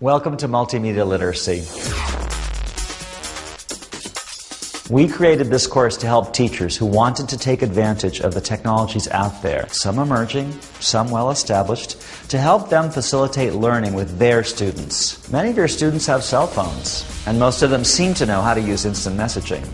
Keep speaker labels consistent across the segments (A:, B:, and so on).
A: Welcome to Multimedia Literacy. We created this course to help teachers who wanted to take advantage of the technologies out there, some emerging, some well-established, to help them facilitate learning with their students. Many of your students have cell phones, and most of them seem to know how to use instant messaging.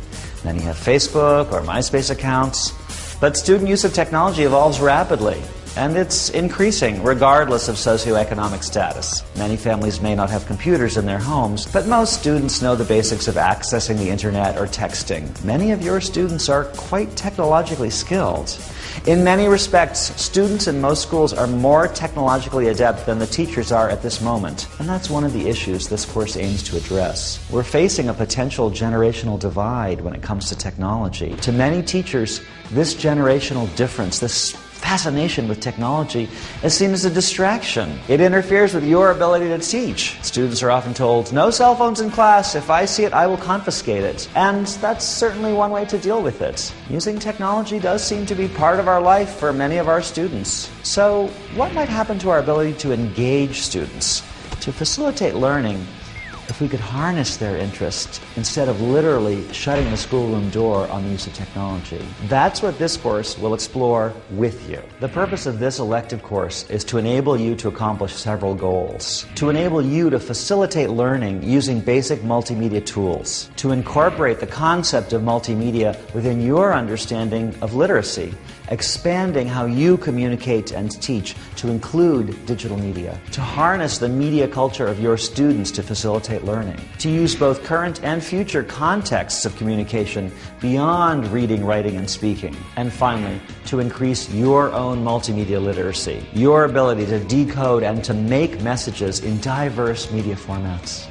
A: Many have Facebook or MySpace accounts, but student use of technology evolves rapidly, and it's increasing regardless of socioeconomic status. Many families may not have computers in their homes, but most students know the basics of accessing the internet or texting. Many of your students are quite technologically skilled. In many respects, students in most schools are more technologically adept than the teachers are at this moment, and that's one of the issues this course aims to address. We're facing a potential generational divide when it comes to technology. To many teachers, this generational difference, this fascination with technology, is seen as a distraction. It interferes with your ability to teach. Students are often told, "No cell phones in class. If I see it, I will confiscate it." And that's certainly one way to deal with it. Using technology does seem to be part of our life for many of our students. So, what might happen to our ability to engage students, to facilitate learning, if we could harness their interest instead of literally shutting the schoolroom door on the use of technology? That's what this course will explore with you. The purpose of this elective course is to enable you to accomplish several goals. To enable you to facilitate learning using basic multimedia tools. To incorporate the concept of multimedia within your understanding of literacy, expanding how you communicate and teach to include digital media. To harness the media culture of your students to facilitate learning. To use both current and future contexts of communication beyond reading, writing, and speaking. And finally, to increase your own multimedia literacy, your ability to decode and to make messages in diverse media formats.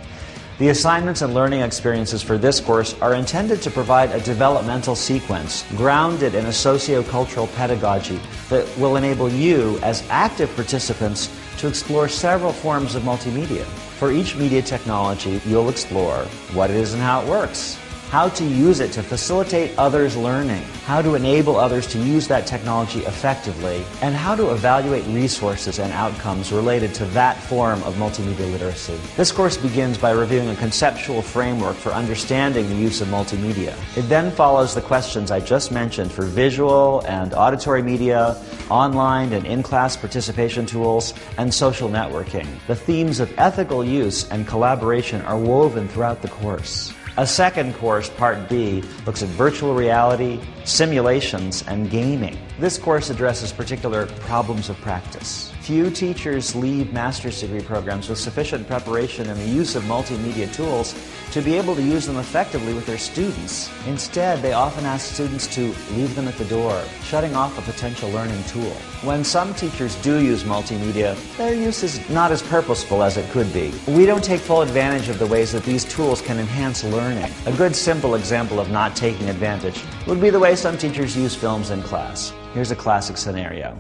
A: The assignments and learning experiences for this course are intended to provide a developmental sequence grounded in a socio-cultural pedagogy that will enable you, as active participants, to explore several forms of multimedia. For each media technology, you'll explore what it is and how it works, how to use it to facilitate others' learning, how to enable others to use that technology effectively, and how to evaluate resources and outcomes related to that form of multimedia literacy. This course begins by reviewing a conceptual framework for understanding the use of multimedia. It then follows the questions I just mentioned for visual and auditory media, online and in-class participation tools, and social networking. The themes of ethical use and collaboration are woven throughout the course. A second course, Part B, looks at virtual reality, simulations, and gaming. This course addresses particular problems of practice. Few teachers leave master's degree programs with sufficient preparation in the use of multimedia tools to be able to use them effectively with their students. Instead, they often ask students to leave them at the door, shutting off a potential learning tool. When some teachers do use multimedia, their use is not as purposeful as it could be. We don't take full advantage of the ways that these tools can enhance learning. A good simple example of not taking advantage would be the way some teachers use films in class. Here's a classic scenario.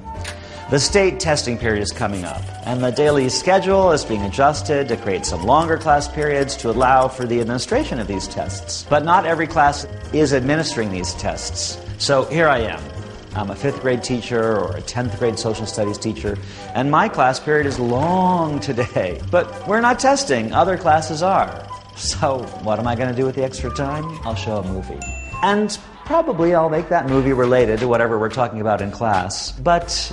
A: The state testing period is coming up, and the daily schedule is being adjusted to create some longer class periods to allow for the administration of these tests. But not every class is administering these tests. So here I am. I'm a 5th grade teacher or a 10th grade social studies teacher, and my class period is long today. But we're not testing, other classes are. So what am I going to do with the extra time? I'll show a movie. And probably I'll make that movie related to whatever we're talking about in class. But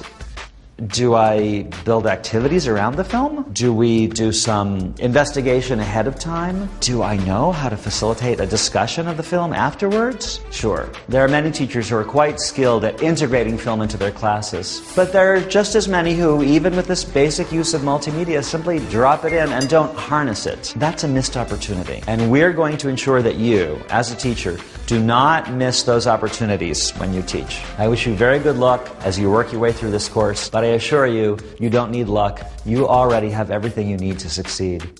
A: do I build activities around the film? Do we do some investigation ahead of time? Do I know how to facilitate a discussion of the film afterwards? Sure. There are many teachers who are quite skilled at integrating film into their classes. But there are just as many who, even with this basic use of multimedia, simply drop it in and don't harness it. That's a missed opportunity. And we're going to ensure that you, as a teacher, do not miss those opportunities when you teach. I wish you very good luck as you work your way through this course, but I assure you, you don't need luck. You already have everything you need to succeed.